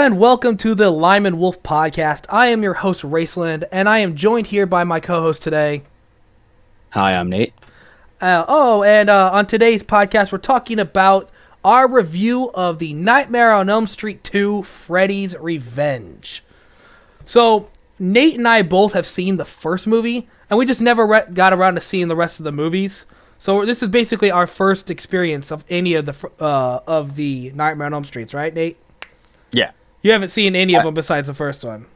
And welcome to the Lyman Wolf Podcast. I am your host, Raceland, and I am joined here by my co-host today. Hi, I'm Nate. On today's podcast, we're talking about our review of the Nightmare on Elm Street 2, Freddy's Revenge. So, Nate and I both have seen the first movie, and we just never got around to seeing the rest of the movies. So this is basically our first experience of any of the Nightmare on Elm Streets, right, Nate? Yeah. You haven't seen any of them besides the first one?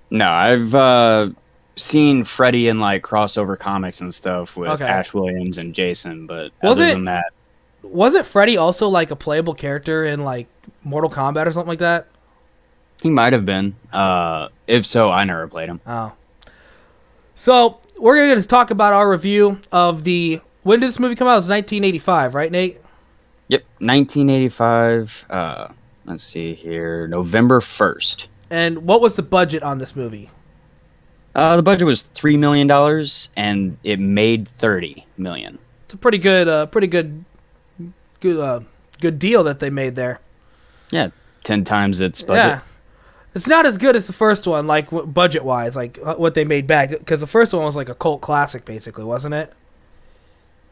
No, I've seen Freddy in like crossover comics and stuff with Ash Williams and Jason, but other than that... Wasn't Freddy also like a playable character in like Mortal Kombat or something like that? He might have been. If so, I never played him. Oh. So, we're going to talk about our review of the... When did this movie come out? It was 1985, right, Nate? Yep, 1985. Let's see here. November 1st. And what was the budget on this movie? The budget was $3 million, and it made $30 million. It's a pretty good deal that they made there. Yeah, 10 times its budget. Yeah. It's not as good as the first one, like budget-wise, like what they made back. Because the first one was like a cult classic, basically, wasn't it?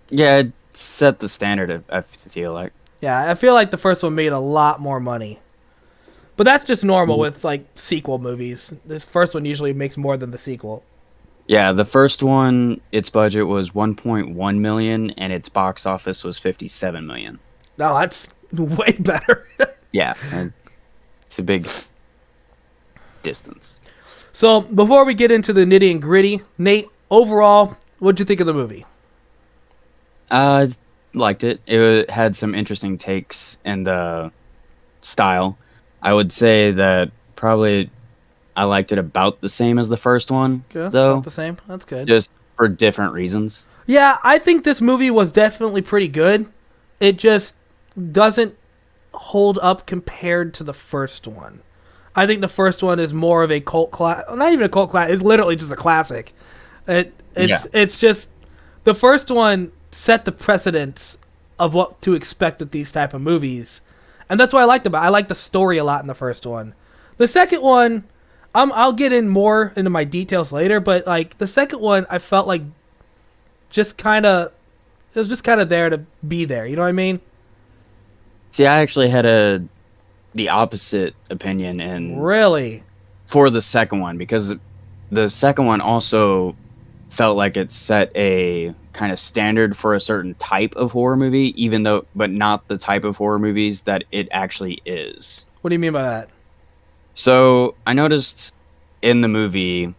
Yeah, it set the standard, I feel like. Yeah, I feel like the first one made a lot more money. But that's just normal with, like, sequel movies. This first one usually makes more than the sequel. Yeah, the first one, its budget was $1.1 million, and its box office was $57 million. No, that's way better. Yeah, it's a big distance. So, before we get into the nitty and gritty, Nate, overall, what'd you think of the movie? I liked it. It had some interesting takes in the style. I would say that probably I liked it about the same as the first one, Good. though. About the same? That's good. Just for different reasons. Yeah, I think this movie was definitely pretty good. It just doesn't hold up compared to the first one. I think the first one is more of a cult classic. Not even a cult classic. It's literally just a classic. It's just... The first one set the precedence of what to expect with these type of movies. And that's what I liked about it. I liked the story a lot in the first one. The second one, I'll get in more into my details later, but like the second one, I felt like it was just kind of there to be there. You know what I mean? See, I actually had the opposite opinion Really? For the second one, because the second one also felt like it set a kind of standard for a certain type of horror movie, but not the type of horror movies that it actually is. What do you mean by that? So I noticed in the movie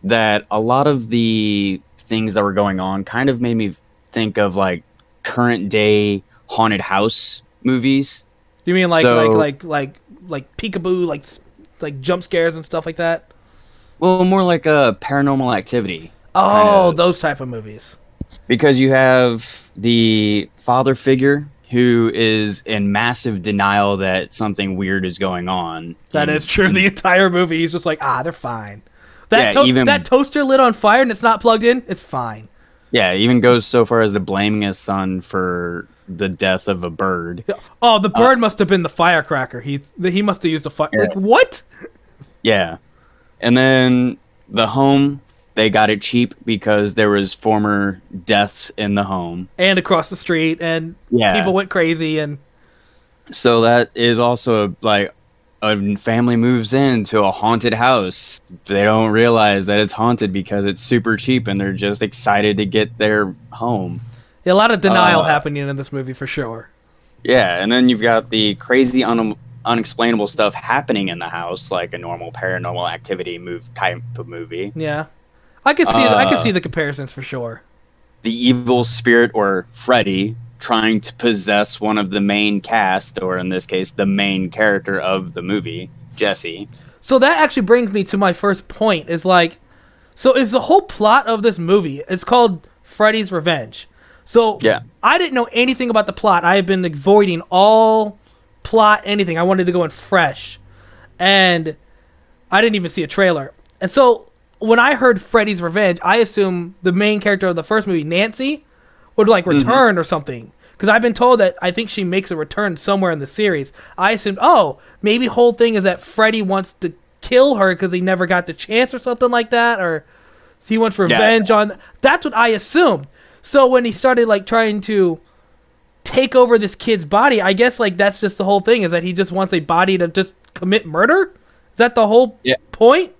that a lot of the things that were going on kind of made me think of like current day haunted house movies. You mean like peekaboo, like jump scares and stuff like that? Well, more like a Paranormal Activity. Oh, those type of movies. Because you have the father figure who is in massive denial that something weird is going on. That is true. The entire movie, he's just like, they're fine. That toaster lit on fire and it's not plugged in, it's fine. Yeah, even goes so far as to blaming his son for the death of a bird. Oh, the bird must have been the firecracker. He must have used a fire. Yeah. Like, what? Yeah. And then the home, they got it cheap because there was former deaths in the home. And across the street, and people went crazy. And so that is also like a family moves into a haunted house. They don't realize that it's haunted because it's super cheap and they're just excited to get their home. Yeah, a lot of denial happening in this movie for sure. Yeah, and then you've got the crazy unexplainable stuff happening in the house, like a normal Paranormal Activity type of movie. Yeah. I can see the comparisons for sure. The evil spirit, or Freddy, trying to possess one of the main cast, or in this case, the main character of the movie, Jesse. So that actually brings me to my first point. Is the whole plot of this movie? It's called Freddy's Revenge. So yeah. I didn't know anything about the plot. I have been avoiding all plot, anything. I wanted to go in fresh, and I didn't even see a trailer. And so when I heard Freddy's Revenge, I assumed the main character of the first movie, Nancy, would like return or something. Because I've been told that I think she makes a return somewhere in the series. I assumed, oh, maybe whole thing is that Freddy wants to kill her because he never got the chance or something like that, or he wants revenge on. That's what I assumed. So when he started like trying to take over this kid's body, I guess like that's just the whole thing, is that he just wants a body to just commit murder. Is that the whole point?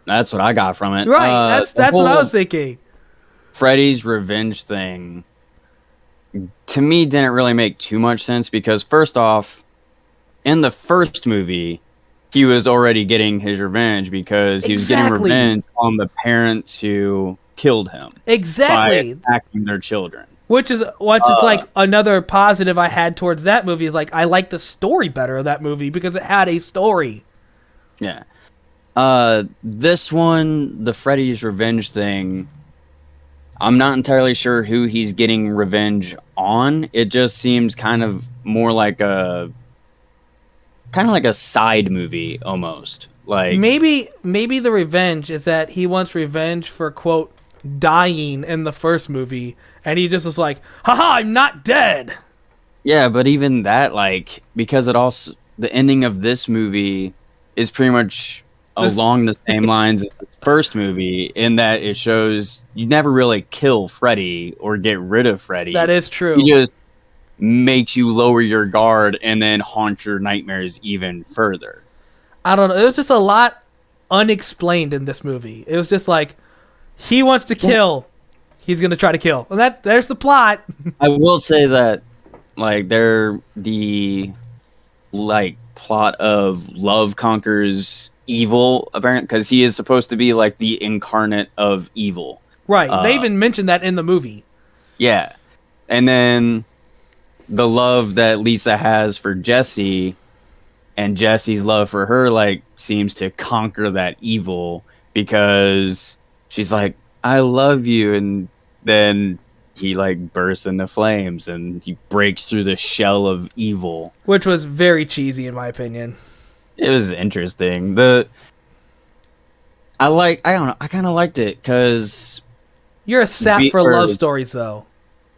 That's what I got from it. Right. That's what I was thinking. Freddy's revenge thing, to me, didn't really make too much sense because, first off, in the first movie, he was already getting his revenge because he was getting revenge on the parents who killed him. Exactly. By attacking their children. Which is like another positive I had towards that movie, is like I like the story better of that movie because it had a story. Yeah. This one, the Freddy's revenge thing, I'm not entirely sure who he's getting revenge on. It just seems kind of more like a side movie almost. Like maybe the revenge is that he wants revenge for, quote, dying in the first movie, and he just was like, haha, I'm not dead. Yeah, but even that, like, because it also, the ending of this movie is pretty much along the same lines as the first movie, in that it shows you never really kill Freddy or get rid of Freddy. That is true. He just makes you lower your guard and then haunt your nightmares even further. I don't know. It was just a lot unexplained in this movie. It was just like, he wants to kill, he's going to try to kill. And there's the plot. I will say that, like, the plot of love conquers evil, apparently, because he is supposed to be like the incarnate of evil. Right. They even mentioned that in the movie. Yeah. And then the love that Lisa has for Jesse and Jesse's love for her, like, seems to conquer that evil because she's like, I love you. And then he, like, bursts into flames and he breaks through the shell of evil. Which was very cheesy, in my opinion. It was interesting. I don't know, I kind of liked it because you're a sap for love stories, though.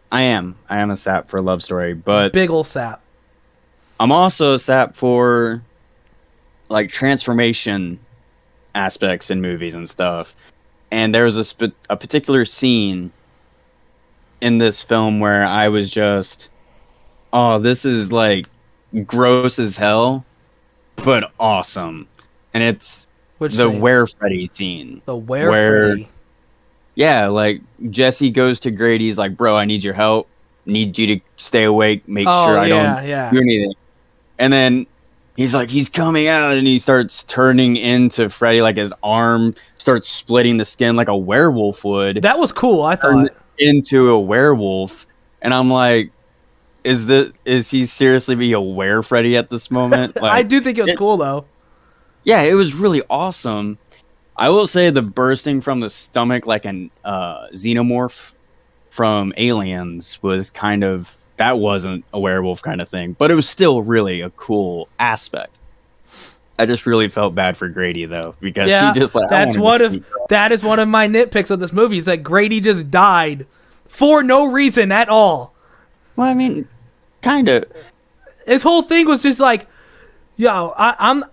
I am a sap for a love story, but big ol' sap. I'm also a sap for, like, transformation aspects in movies and stuff. And there was a particular scene in this film where I was just, oh, this is like gross as hell, but awesome. And it's the Where Freddy scene. The Where Freddy. Yeah, like, Jesse goes to Grady's like, bro, I need your help. Need you to stay awake. Make sure I don't do anything. And then he's like, he's coming out, and he starts turning into Freddy. Like, his arm starts splitting the skin like a werewolf would. That was cool, I thought. Into a werewolf. And I'm like, is he seriously being a were-Freddy at this moment? Like, I do think it was cool, though. Yeah, it was really awesome. I will say the bursting from the stomach like an xenomorph from Aliens was kind of, that wasn't a werewolf kind of thing, but it was still really a cool aspect. I just really felt bad for Grady, though, because he just like, that is one of my nitpicks of this movie, is that Grady just died for no reason at all. Well, I mean, kind of. His whole thing was just like, yo, I'm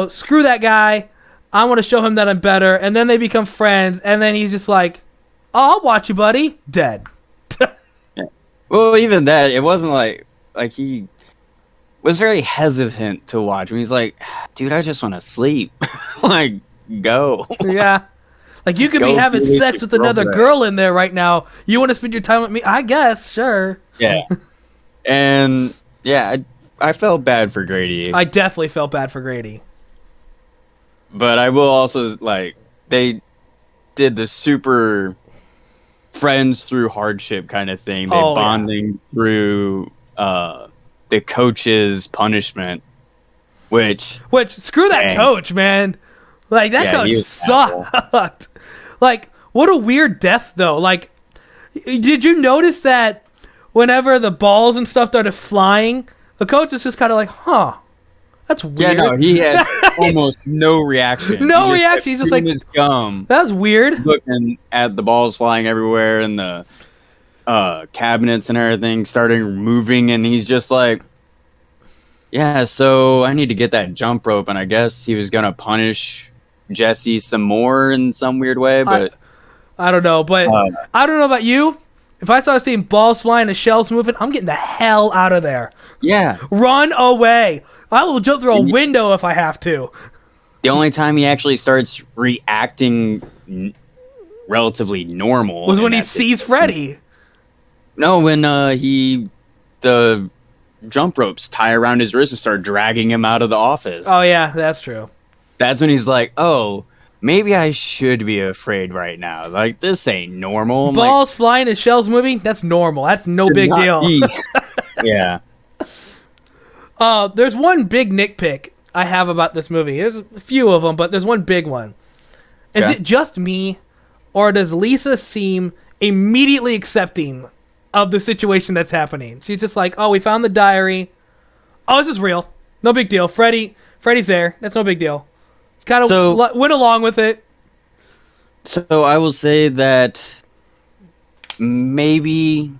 screw that guy. I want to show him that I'm better. And then they become friends. And then he's just like, oh, I'll watch you, buddy. Dead. Yeah. Well, even that, it wasn't like he was very hesitant to watch him. He's like, dude, I just want to sleep. Like, go. Yeah. Like, you could be having sex with another girl in there right now. You want to spend your time with me? I guess, sure. Yeah. And, yeah, I felt bad for Grady. I definitely felt bad for Grady. But I will also, like, they did the super friends through hardship kind of thing. They bonding through the coach's punishment, which screw that coach, man. Like, that coach sucked. Like, what a weird death, though. Like, did you notice that whenever the balls and stuff started flying, the coach is just kind of like, huh, that's weird. Yeah, no, he had almost no reaction. No reaction. He's just like, his gum. That was weird. Looking at the balls flying everywhere and the cabinets and everything starting moving, and he's just like, yeah, so I need to get that jump rope, and I guess he was gonna punish Jesse some more in some weird way, but I don't know, but uh, I don't know about you. If I start seeing balls flying and shells moving, I'm getting the hell out of there. yeah. Run away. I will jump through a window if I have to. The only time he actually starts reacting relatively normal Was in when he that sees situation. Freddy. No, when the jump ropes tie around his wrist and start dragging him out of the office. Oh yeah, that's true. That's when he's like, "Oh, maybe I should be afraid right now. Like this ain't normal." I'm like, Balls flying and shells moving, that's normal. That's no "Should big not deal. be." Yeah. There's one big nitpick I have about this movie. There's a few of them, but there's one big one. Is Okay. it just me, or does Lisa seem immediately accepting of the situation that's happening? She's just like, "Oh, we found the diary. Oh, this is real. No big deal. Freddy's there. That's no big deal." It's kind of So- went along with it. So I will say that maybe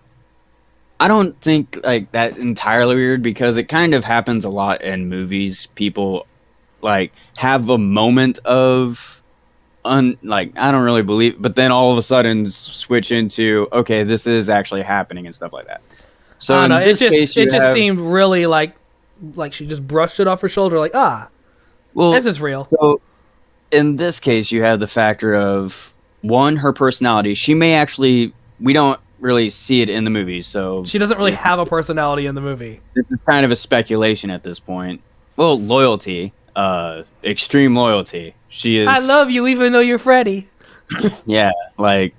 I don't think like that entirely weird because it kind of happens a lot in movies. People like have a moment of like I don't really believe, but then all of a sudden switch into okay, this is actually happening and stuff like that. So I in don't know. this case, you It just have- seemed really like she just brushed it off her shoulder, like well, this is real. So in this case, you have the factor of one, her personality. She may actually, we don't really see it in the movie, so She doesn't really have a personality in the movie. this is kind of a speculation at this point. Well, loyalty, extreme loyalty. She is. I love you, even though you're Freddy. Yeah, like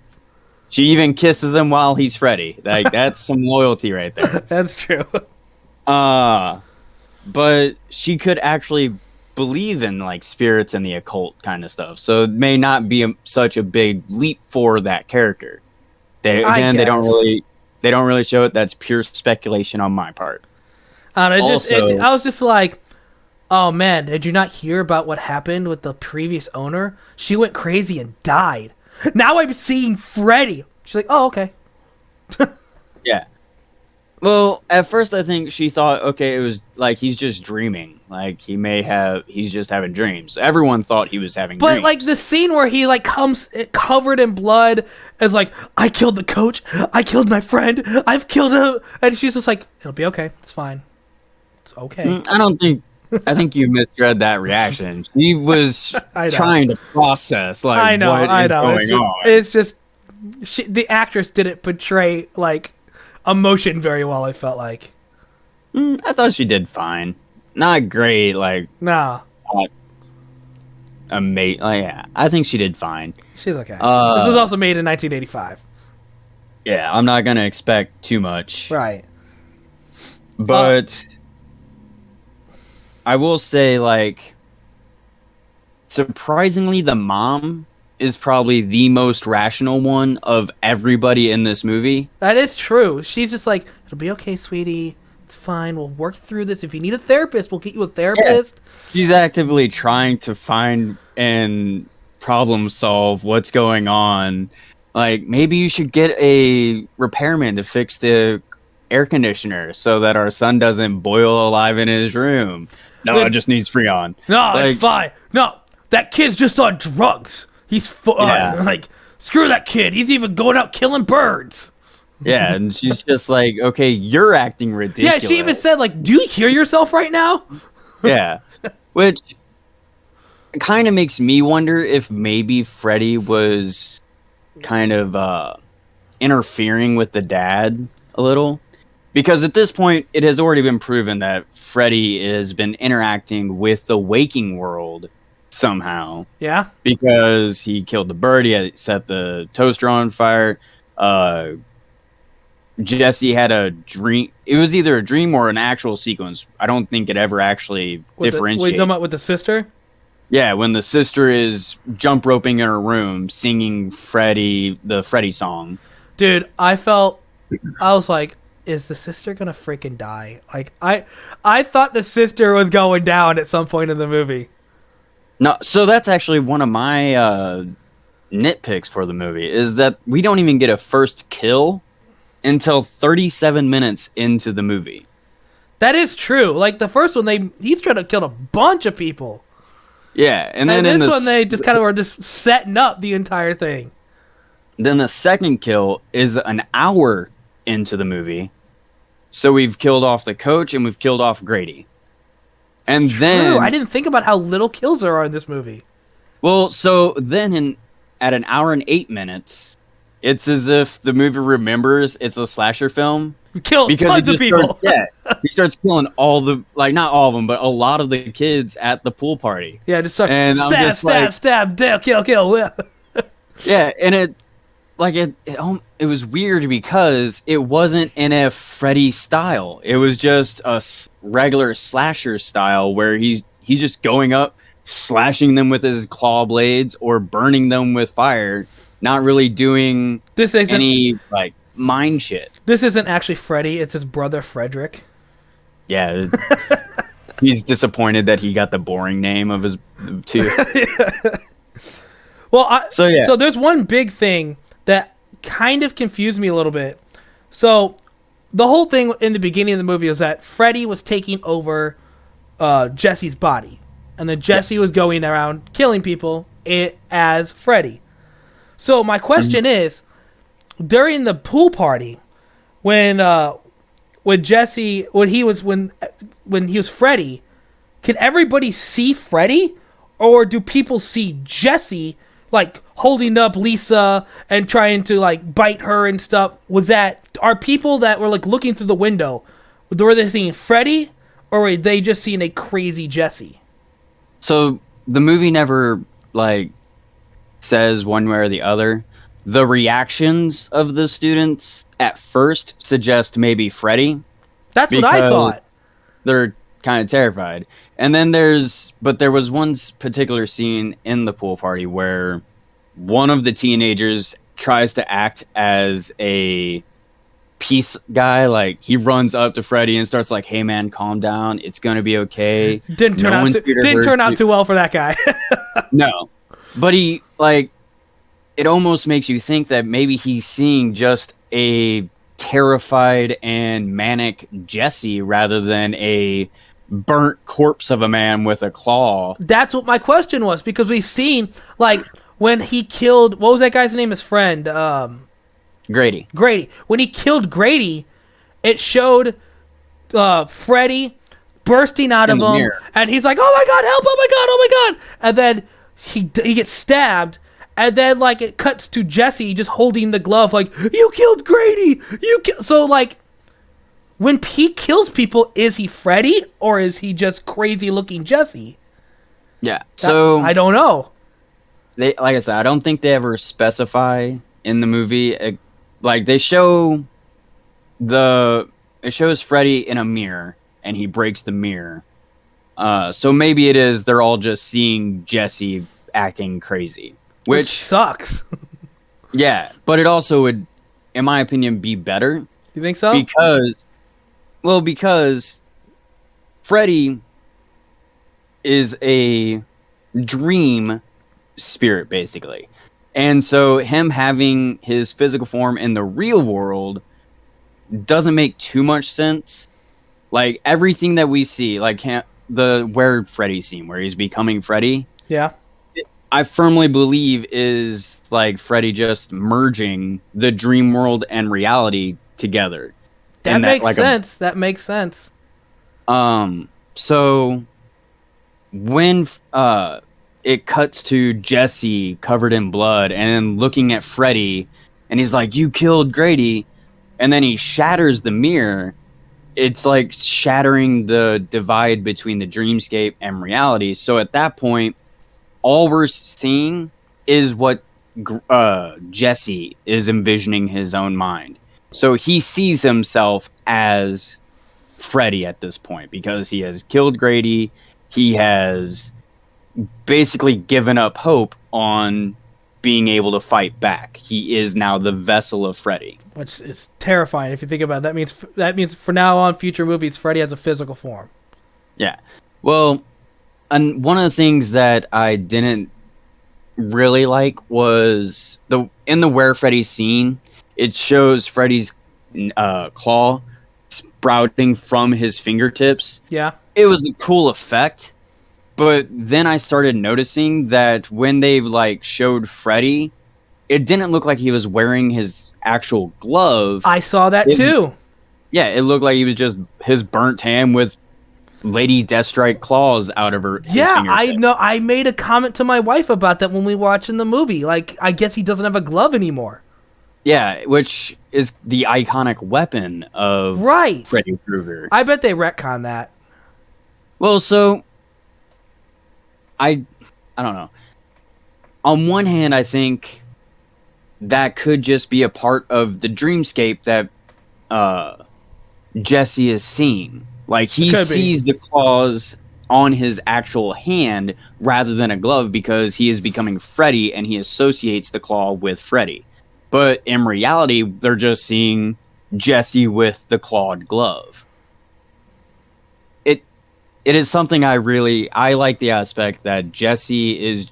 she even kisses him while he's Freddy. Like that's some loyalty right there. That's true. But she could actually believe in like spirits and the occult kind of stuff. So it may not be such a big leap for that character. They don't really show it. That's pure speculation on my part. I don't know, Also- I was just like, oh man, did you not hear about what happened with the previous owner? She went crazy and died. Now I'm seeing Freddy. She's like, oh, okay. Yeah. Well, at first I think she thought, okay, it was like he's just dreaming. Like he's just having dreams. Everyone thought he was having But dreams. like the scene where he like comes covered in blood is like, I killed the coach, I killed my friend, I've killed him, and she's just like, it'll be okay, it's fine, it's okay. I think you misread that reaction. She was I know. trying to process like I know, what is going on. It's just the actress didn't portray like emotion very well. I felt like I thought she did fine. Not great, like nah, amazing. Like, yeah, I think she did fine. she's okay. This was also made in 1985, Yeah, I'm not gonna expect too much, right? but I will say, like, surprisingly, the mom is probably the most rational one of everybody in this movie. That is true. She's just like, it'll be okay, sweetie. It's fine. We'll work through this. If you need a therapist, we'll get you a therapist. She's actively trying to find and problem solve what's going on. Like, maybe you should get a repairman to fix the air conditioner so that our son doesn't boil alive in his room. No, it just needs Freon. No, it's Like, fine. No, that kid's just on drugs. He's Yeah. like, screw that kid. He's even going out killing birds. Yeah, and she's just like, okay, you're acting ridiculous. Yeah, she even said, like, do you hear yourself right now? Yeah. Which kind of makes me wonder if maybe Freddy was kind of interfering with the dad a little. Because at this point, it has already been proven that Freddy has been interacting with the waking world somehow. Yeah. Because he killed the bird, he had set the toaster on fire. Jesse had a dream. It was either a dream or an actual sequence. I don't think it ever actually What you differentiated. talking about with the sister? Yeah, when the sister is jump roping in her room, singing the Freddy song. Dude, I was like, is the sister gonna freaking die? Like, I thought the sister was going down at some point in the movie. No, so that's actually one of my nitpicks for the movie is that we don't even get a first kill until 37 minutes into the movie. That is true. Like the first one, he's trying to kill a bunch of people. Yeah, and then this one they just kind of were just setting up the entire thing. Then the second kill is an hour into the movie. So we've killed off the coach and we've killed off Grady. And then I didn't think about how little kills there are in this movie. Well, so then at an hour and 8 minutes, it's as if the movie remembers it's a slasher film. Kill tons of people. He starts killing not all of them, but a lot of the kids at the pool party. Yeah, just start stab, kill. Yeah, and it was weird because it wasn't in a Freddy style. It was just a regular slasher style where he's just going up, slashing them with his claw blades or burning them with fire, not really doing any mind shit. This isn't actually Freddy, it's his brother Frederick. Yeah. He's disappointed that he got the boring name of his two. Well, so there's one big thing that kind of confused me a little bit. So the whole thing in the beginning of the movie was that Freddy was taking over Jesse's body. And then Jesse was going around killing people as Freddy. So my question is, during the pool party, when he was Freddy, can everybody see Freddy, or do people see Jesse holding up Lisa and trying to bite her and stuff? Are people that were looking through the window, were they seeing Freddy, or were they just seeing a crazy Jesse? So the movie never says one way or the other. The reactions of the students at first suggest maybe Freddy. That's what I thought. They're kind of terrified. And then there was one particular scene in the pool party where one of the teenagers tries to act as a peace guy. He runs up to Freddy and starts hey man, calm down. It's going to be okay. Didn't turn out too well for that guy. No. But he it almost makes you think that maybe he's seeing just a terrified and manic Jesse rather than a burnt corpse of a man with a claw. That's what my question was, because we've seen when he killed, what was that guy's name? His friend, Grady. When he killed Grady, it showed Freddy bursting out of him, mirror. And he's like, "Oh my god, help! Oh my god!" And then he gets stabbed. And then, it cuts to Jesse just holding the glove, "You killed Grady! So, when he kills people, is he Freddy? Or is he just crazy-looking Jesse? Yeah, so... I don't know. Like I said, I don't think they ever specify in the movie. They show it shows Freddy in a mirror, and he breaks the mirror. So maybe they're all just seeing Jesse acting crazy. Which sucks. Yeah, but it also would, in my opinion, be better. You think so? Because Freddy is a dream spirit, basically. And so him having his physical form in the real world doesn't make too much sense. Everything that we see, the Where Freddy scene, where he's becoming Freddy. Yeah. I firmly believe is Freddy just merging the dream world and reality together. That makes sense. That makes sense. So when it cuts to Jesse covered in blood and looking at Freddy, and he's like, "You killed Grady," and then he shatters the mirror. It's shattering the divide between the dreamscape and reality. So at that point, all we're seeing is what Jesse is envisioning his own mind. So he sees himself as Freddy at this point because he has killed Grady. He has basically given up hope on being able to fight back. He is now the vessel of Freddy. Which is terrifying if you think about it. That means from now on, future movies, Freddy has a physical form. Yeah. Well... And one of the things that I didn't really like was in the Where Freddy scene, it shows Freddy's claw sprouting from his fingertips. Yeah. It was a cool effect, but then I started noticing that when they like showed Freddy, it didn't look like he was wearing his actual glove. I saw that too. Yeah, it looked like he was just his burnt hand with Lady Deathstrike claws out of his Yeah, I fingertips. know. I made a comment to my wife about that when we were watching the movie. Like, I guess he doesn't have a glove anymore. Yeah, which is the iconic weapon of Right. Freddy Krueger. I bet they retcon that. Well, so I don't know. On one hand, I think that could just be a part of the dreamscape that Jesse is seeing. Like he sees the claws on his actual hand rather than a glove because he is becoming Freddy and he associates the claw with Freddy. But in reality, they're just seeing Jesse with the clawed glove. It is something I like the aspect that Jesse is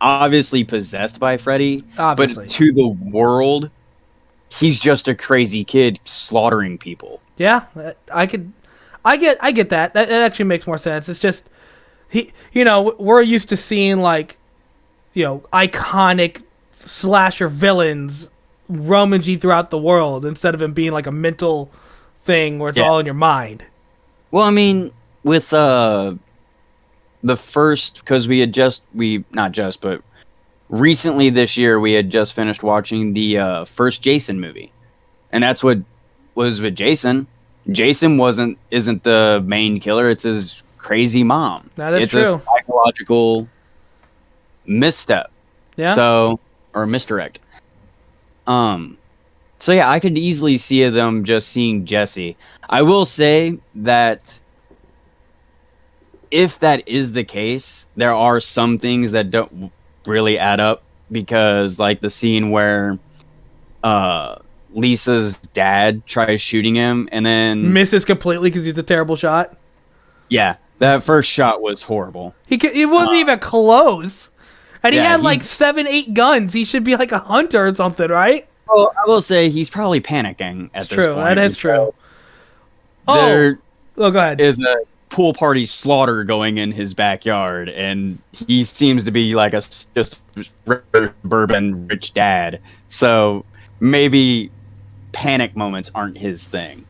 obviously possessed by Freddy, Obviously. but to the world, he's just a crazy kid slaughtering people. Yeah, I get that. That actually makes more sense. It's just we're used to seeing like, iconic slasher villains rummaging throughout the world instead of him being like a mental thing where it's all in your mind. Well, I mean, with the first, because but recently this year we had just finished watching the first Jason movie, and that's what was with Jason. Jason isn't the main killer; it's his crazy mom. That is it's true. A psychological misstep. Yeah. Or misdirect. So yeah, I could easily see them just seeing Jesse. I will say that if that is the case, there are some things that don't really add up because, like the scene where Lisa's dad tries shooting him and then misses completely because he's a terrible shot. Yeah, that first shot was horrible. He wasn't even close, and he yeah, had like 7-8 guns. He should be like a hunter or something, right? Well, I will say he's probably panicking at this point. That is true. There go ahead. Is a pool party slaughter going in his backyard, and he seems to be like a just suburban rich dad. So maybe panic moments aren't his thing.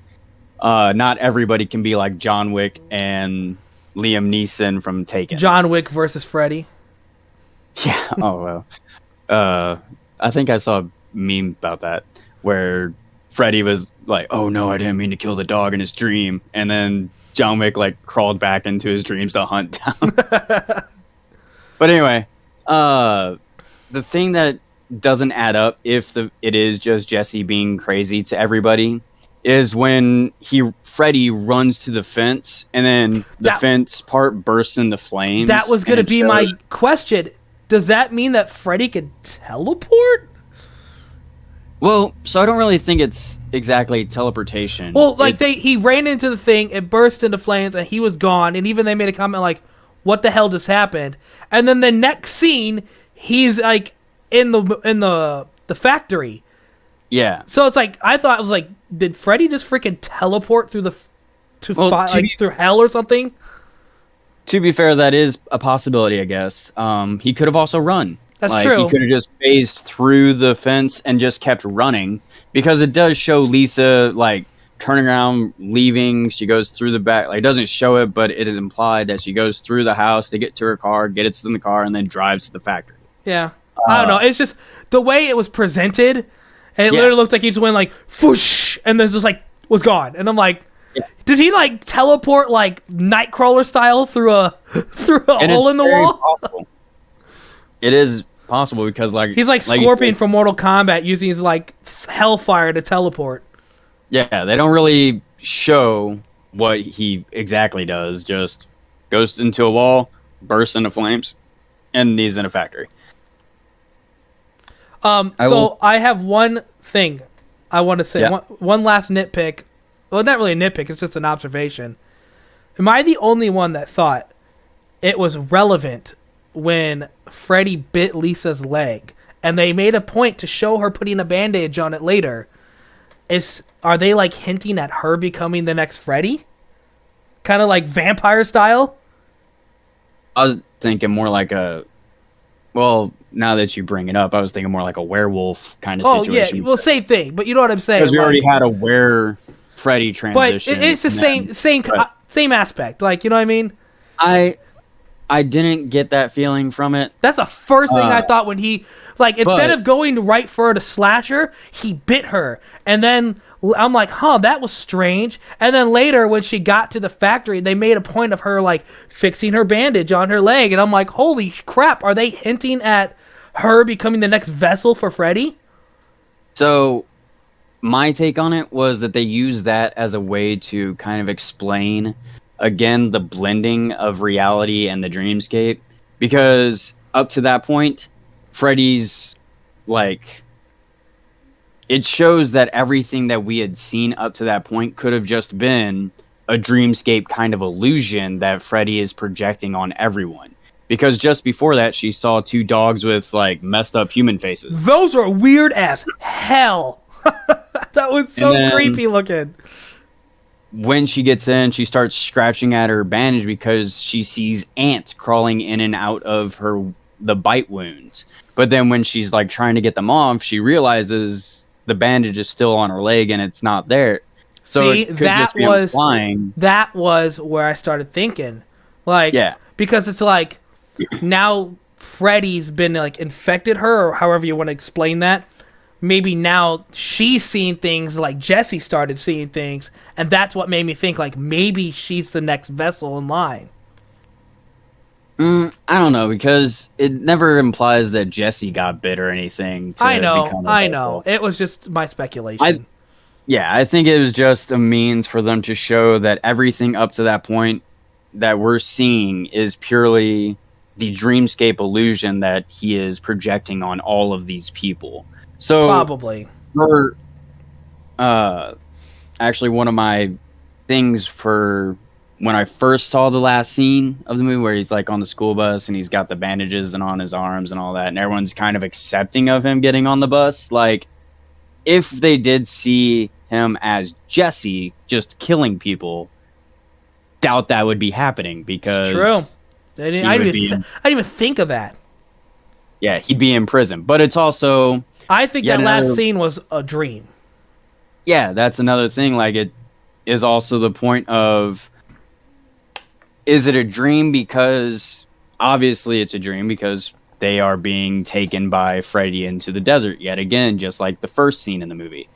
Not everybody can be like John Wick and Liam Neeson from Taken. John Wick versus Freddy. Yeah. Oh well. I think I saw a meme about that where Freddy was like, "Oh no, I didn't mean to kill the dog in his dream," and then John Wick like crawled back into his dreams to hunt down. But anyway, the thing that doesn't add up if it is just Jesse being crazy to everybody is when Freddy runs to the fence and then the fence part bursts into flames. That was going to be my question. Does that mean that Freddy could teleport? Well, so I don't really think it's exactly teleportation. Well, like he ran into the thing, it burst into flames, and he was gone. And even they made a comment like, "What the hell just happened?" And then the next scene, he's like in the factory. Yeah. So it's like I thought it was like, did Freddy just freaking teleport through through hell or something? To be fair, that is a possibility, I guess. He could have also run. That's true. He could have just phased through the fence and just kept running, because it does show Lisa like turning around, leaving. She goes through the back. Like, it doesn't show it, but it is implied that she goes through the house to get to her car, gets in the car, and then drives to the factory. Yeah. I don't know. It's just the way it was presented. And it literally looked like he just went like, whoosh, and then just like was gone. And I'm like, did he like teleport like Nightcrawler style through a hole in the wall? Possible. It is possible because he's like Scorpion from Mortal Kombat using his like hellfire to teleport. Yeah, they don't really show what he exactly does. Just goes into a wall, bursts into flames, and he's in a factory. I have one thing I want to say. Yeah. One last nitpick. Well, not really a nitpick. It's just an observation. Am I the only one that thought it was relevant when Freddy bit Lisa's leg, and they made a point to show her putting a bandage on it later? Are they like hinting at her becoming the next Freddy? Kind of like vampire style? I was thinking more like a. Well, now that you bring it up, I was thinking more like a werewolf kind of Oh yeah, situation. well same thing, but you know what I'm saying. Because we already Like, had a were Freddy but transition. it's the But same aspect. Like, you know what I mean? I I didn't get that feeling from it. That's the first thing I thought when he, like, instead but- of going right for the slasher, he bit her. And then I'm like, huh, that was strange. And then later, when she got to the factory, they made a point of her, like, fixing her bandage on her leg. And I'm like, holy crap, are they hinting at her becoming the next vessel for Freddy? So my take on it was that they used that as a way to kind of explain again the blending of reality and the dreamscape, because up to that point Freddy's, like, it shows that everything that we had seen up to that point could have just been a dreamscape kind of illusion that Freddy is projecting on everyone. Because just before that, she saw two dogs with, like, messed up human faces. Those were weird as hell. That was so creepy looking. When she gets in, she starts scratching at her bandage because she sees ants crawling in and out of the bite wounds. But then when she's, like, trying to get them off, she realizes the bandage is still on her leg and it's not there. So See, it could just be implying. that was where I started thinking. Like, Yeah. because it's like, now Freddy's been, like, infected her, or however you want to explain that. Maybe now she's seeing things like Jesse started seeing things, and that's what made me think, like, maybe she's the next vessel in line. I don't know, because it never implies that Jesse got bit or anything. I know. It was just my speculation. I think it was just a means for them to show that everything up to that point that we're seeing is purely the dreamscape illusion that he is projecting on all of these people. So Probably. for actually one of my things for when I first saw the last scene of the movie where he's, like, on the school bus and he's got the bandages and on his arms and all that, and everyone's kind of accepting of him getting on the bus, like, if they did see him as Jesse just killing people, doubt that would be happening, because It's true. I didn't even think of that. Yeah, he'd be in prison. But it's also, I think that last scene was a dream. yeah, that's another thing. Like, it is also the point of, is it a dream? Because obviously it's a dream because they are being taken by Freddy into the desert yet again, just like the first scene in the movie.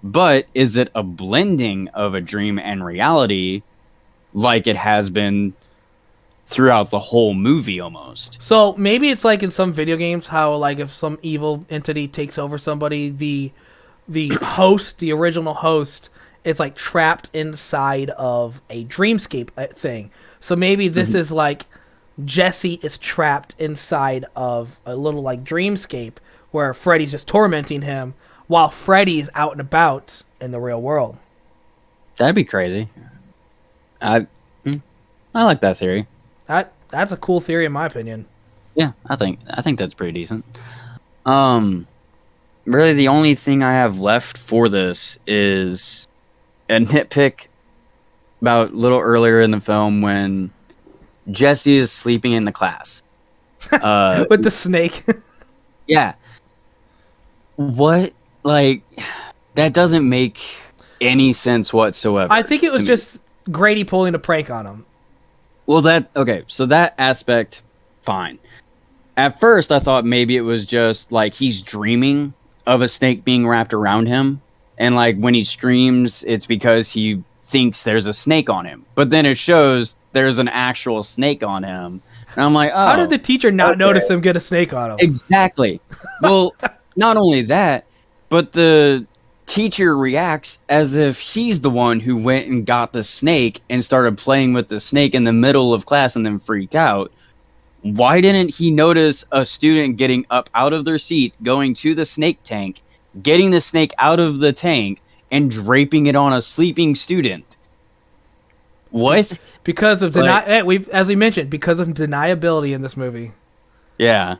But is it a blending of a dream and reality, like it has been throughout the whole movie almost? So maybe it's like in some video games how, like, if some evil entity takes over somebody, the host, the original host, is, like, trapped inside of a dreamscape thing. So maybe this is like Jesse is trapped inside of a little, like, dreamscape where Freddy's just tormenting him while Freddy's out and about in the real world. That'd be crazy. I like that theory. That's a cool theory in my opinion. Yeah, I think that's pretty decent. Really the only thing I have left for this is a nitpick about a little earlier in the film when Jesse is sleeping in the class. With the snake. Yeah. What? Like, that doesn't make any sense whatsoever. I think it was just Grady pulling a prank on him. Well, so that aspect, fine. At first, I thought maybe it was just, like, he's dreaming of a snake being wrapped around him. And, like, when he screams, it's because he thinks there's a snake on him. But then it shows there's an actual snake on him. And I'm like, oh. How did the teacher not notice him get a snake on him? Exactly. Well, not only that, but the teacher reacts as if he's the one who went and got the snake and started playing with the snake in the middle of class and then freaked out. Why didn't he notice a student getting up out of their seat, going to the snake tank, getting the snake out of the tank, and draping it on a sleeping student? What? Because of as we mentioned, because of deniability in this movie. Yeah.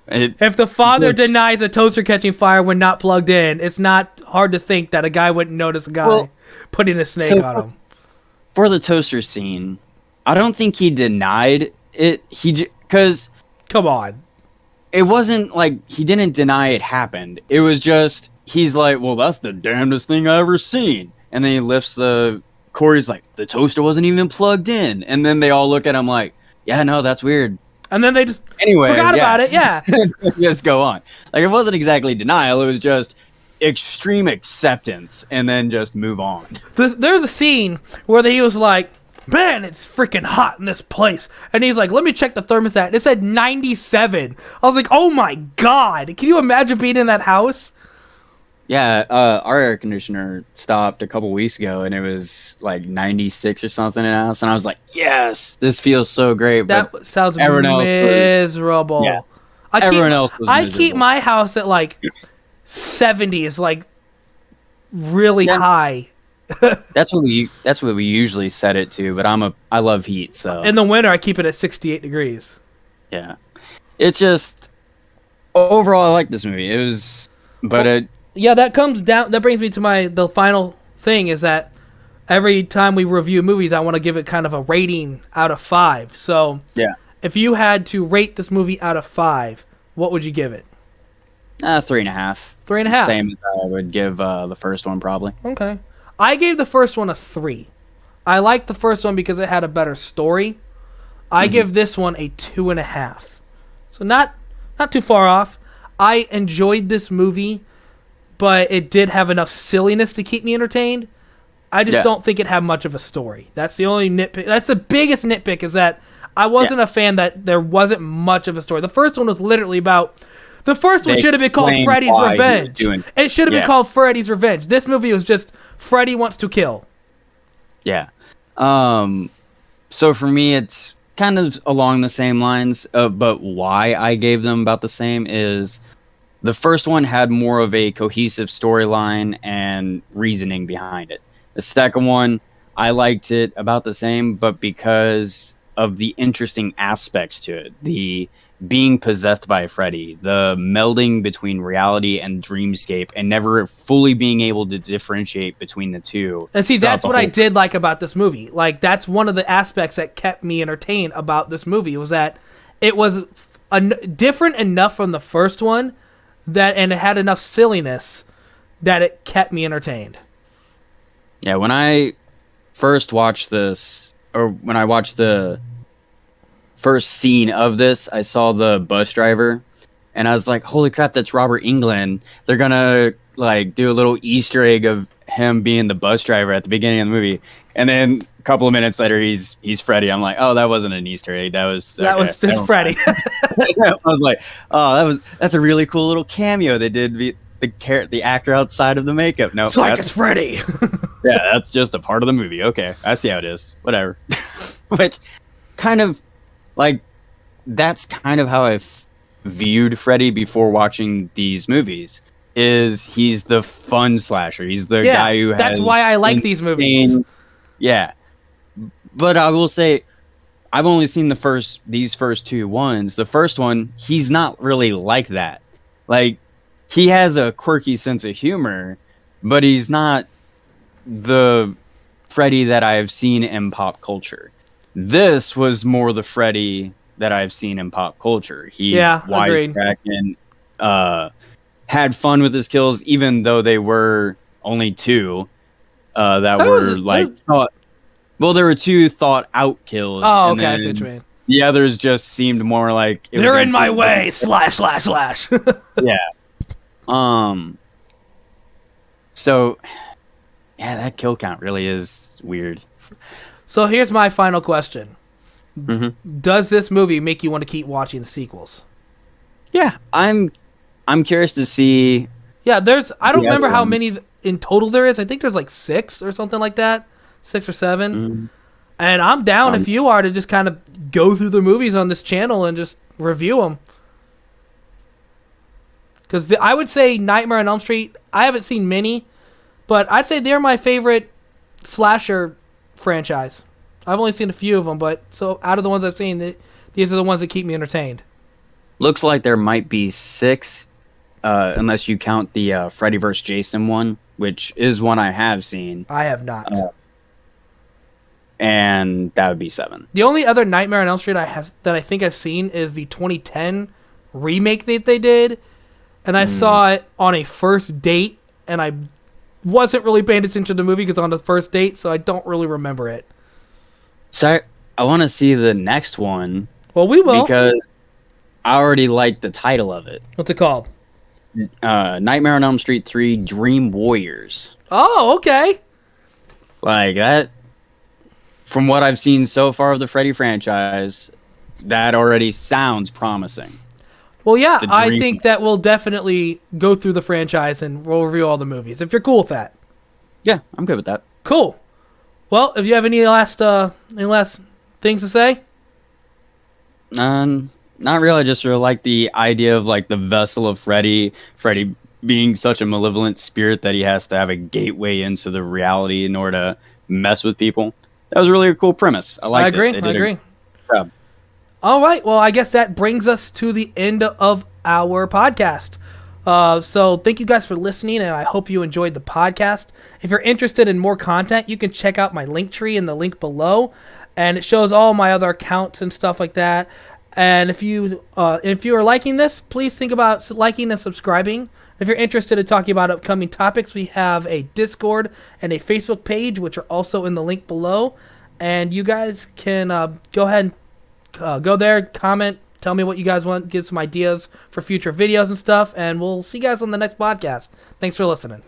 If the father denies a toaster catching fire when not plugged in, it's not hard to think that a guy wouldn't notice a guy putting a snake on him. For the toaster scene, I don't think he denied it. Because come on, it wasn't like he didn't deny it happened. It was just he's like, well, that's the damnedest thing I ever seen. And then he lifts Corey's like, the toaster wasn't even plugged in. And then they all look at him like, yeah, no, that's weird. And then they just forgot about it. Yeah, just go on. Like it wasn't exactly denial. It was just extreme acceptance, and then just move on. There's a scene where he was like, man, it's freaking hot in this place. And he's like, let me check the thermostat. It said 97. I was like, oh my God. Can you imagine being in that house? Yeah, our air conditioner stopped a couple weeks ago, and it was like 96 or something in the house. And I was like, yes, this feels so great. That but sounds miserable. Yeah. Everyone else was I miserable. keep my house at like 70s, like really high. That's what we usually set it to, but I love heat, so in the winter I keep it at 68 degrees. Yeah. It's just overall I like this movie. It was that brings me to the final thing is that every time we review movies I want to give it kind of a rating out of 5. So yeah. If you had to rate this movie out of 5, what would you give it? 3.5. 3.5. Same as I would give the first one probably. Okay. I gave the first one a 3. I liked the first one because it had a better story. I give this one a 2.5. So not too far off. I enjoyed this movie, but it did have enough silliness to keep me entertained. I just don't think it had much of a story. That's the only nitpick. That's the biggest nitpick is that I wasn't a fan that there wasn't much of a story. The first one was literally about... The first one should have been called Freddy's Revenge. It should have been called Freddy's Revenge. This movie was just Freddy wants to kill. Yeah. So for me, it's kind of along the same lines, but why I gave them about the same is the first one had more of a cohesive storyline and reasoning behind it. The second one, I liked it about the same, but because of the interesting aspects to it, the being possessed by Freddy, the melding between reality and dreamscape, and never fully being able to differentiate between the two. And see, that's what I did like about this movie. Like, that's one of the aspects that kept me entertained about this movie, was that it was different enough from the first one, and it had enough silliness that it kept me entertained. Yeah, when I first watched this, or when I watched the first scene of this, I saw the bus driver, and I was like, holy crap, that's Robert Englund. They're gonna like do a little Easter egg of him being the bus driver at the beginning of the movie, and then a couple of minutes later he's Freddy. I'm like, oh, that wasn't an Easter egg, that was just Freddy. I was like, oh, that's a really cool little cameo they did. The actor outside of the makeup. No, it's Freddy. Yeah, that's just a part of the movie. Okay, I see how it is. Whatever. Which kind of like that's kind of how I've viewed Freddy before watching these movies. Is he's the fun slasher? He's the guy who has. That's why I like these movies. Yeah, but I will say, I've only seen these first two ones. The first one, he's not really like that. Like, he has a quirky sense of humor, but he's not the Freddy that I've seen in pop culture. This was more the Freddy that I've seen in pop culture. He wisecracking, had fun with his kills, even though they were only two there were two thought out kills. Oh, okay, I see what you mean. The others just seemed more like they're in my way. / Yeah. So, yeah, that kill count really is weird. So here's my final question. Mm-hmm. Does this movie make you want to keep watching the sequels? Yeah, I'm curious to see. Yeah, I don't remember how many in total there is. I think there's like 6 or something like that. 6 or 7. Mm-hmm. And I'm down if you are to just kind of go through the movies on this channel and just review them. Because I would say Nightmare on Elm Street, I haven't seen many, but I'd say they're my favorite slasher franchise. I've only seen a few of them, but so out of the ones I've seen, these are the ones that keep me entertained. Looks like there might be 6, unless you count the Freddy vs. Jason one, which is one I have seen. I have not. And that would be 7. The only other Nightmare on Elm Street I think I've seen is the 2010 remake that they did, and I saw it on a first date, and I wasn't really paying attention to the movie because on the first date, so I don't really remember it. So I want to see the next one. Well, we will. Because I already like the title of it. What's it called? Nightmare on Elm Street 3 Dream Warriors. Oh, okay. Like that, from what I've seen so far of the Freddy franchise, that already sounds promising. Well, yeah, I think that we'll definitely go through the franchise and we'll review all the movies, if you're cool with that. Yeah, I'm good with that. Cool. Well, if you have any last things to say? Not really. I just really like the idea of like the vessel of Freddy being such a malevolent spirit that he has to have a gateway into the reality in order to mess with people. That was really a cool premise. I liked it. I agree. All right. Well, I guess that brings us to the end of our podcast. So thank you guys for listening, and I hope you enjoyed the podcast. If you're interested in more content, you can check out my link tree in the link below, and it shows all my other accounts and stuff like that. And if you are liking this, please think about liking and subscribing. If you're interested in talking about upcoming topics, we have a Discord and a Facebook page, which are also in the link below. And you guys can go ahead and go there, comment, tell me what you guys want, give some ideas for future videos and stuff. And we'll see you guys on the next podcast. Thanks for listening.